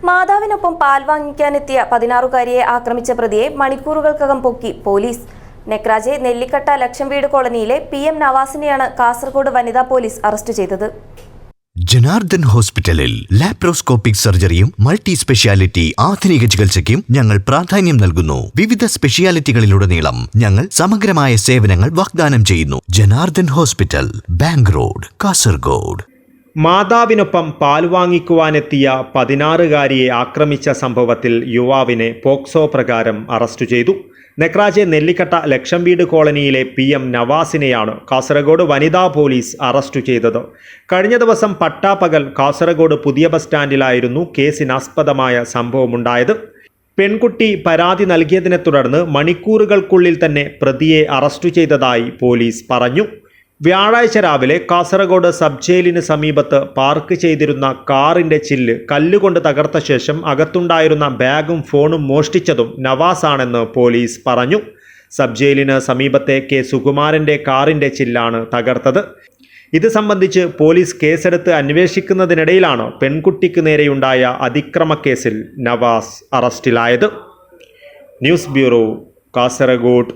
മാതാവിനൊപ്പം പാൽ വാങ്ങിക്കാനെത്തിയ 16-കാരിയെ ആക്രമിച്ച പ്രതിയെ മണിക്കൂറുകൾക്കകം പൊക്കി പോലീസ്. നെക്രാജെ നെല്ലിക്കട്ട ലക്ഷം വീട് കോളനിയിലെ PM നവാസിനെയാണ് കാസർഗോഡ് വനിതാ പോലീസ് അറസ്റ്റ് ചെയ്തത്. ജനാർദ്ദൻ ഹോസ്പിറ്റലിൽ ലാപ്രോസ്കോപ്പിക് സർജറിയും മൾട്ടി സ്പെഷ്യാലിറ്റി ആധുനിക ചികിത്സയ്ക്കും ഞങ്ങൾ പ്രാധാന്യം നൽകുന്നു. വിവിധ സ്പെഷ്യാലിറ്റികളിലുടനീളം ഞങ്ങൾ സമഗ്രമായ സേവനങ്ങൾ വാഗ്ദാനം ചെയ്യുന്നു. Janardhan hospital, bank road, Kasaragod. മാതാവിനൊപ്പം പാൽ വാങ്ങിക്കുവാനെത്തിയ 16-കാരിയെ ആക്രമിച്ച സംഭവത്തിൽ യുവാവിനെ പോക്സോ പ്രകാരം അറസ്റ്റ് ചെയ്തു. നെക്രാജെ നെല്ലിക്കട്ട ലക്ഷം വീട് കോളനിയിലെ PM നവാസിനെയാണ് കാസർഗോഡ് വനിതാ പോലീസ് അറസ്റ്റ് ചെയ്തത്. കഴിഞ്ഞ ദിവസം പട്ടാപ്പകൽ കാസർഗോഡ് പുതിയ ബസ് സ്റ്റാൻഡിലായിരുന്നു കേസിനാസ്പദമായ സംഭവമുണ്ടായത്. പെൺകുട്ടി പരാതി നൽകിയതിനെ തുടർന്ന് മണിക്കൂറുകൾക്കുള്ളിൽ തന്നെ പ്രതിയെ അറസ്റ്റ് ചെയ്തതായി പോലീസ് പറഞ്ഞു. വ്യാഴാഴ്ച രാവിലെ കാസർഗോഡ് സബ് ജയിലിന് സമീപത്ത് പാർക്ക് ചെയ്തിരുന്ന കാറിന്റെ ചില്ല് കല്ലുകൊണ്ട് തകർത്ത ശേഷം അകത്തുണ്ടായിരുന്ന ബാഗും ഫോണും മോഷ്ടിച്ചതും നവാസാണെന്ന് പോലീസ് പറഞ്ഞു. സബ് ജയിലിന് സമീപത്തെ K. സുകുമാരന്റെ കാറിന്റെ ചില്ലാണ് തകർത്തത്. ഇത് സംബന്ധിച്ച് പോലീസ് കേസെടുത്ത് അന്വേഷിക്കുന്നതിനിടയിലാണ് പെൺകുട്ടിക്ക് നേരെയുണ്ടായ അതിക്രമക്കേസിൽ നവാസ് അറസ്റ്റിലായത്. News bureau, Kasaragod.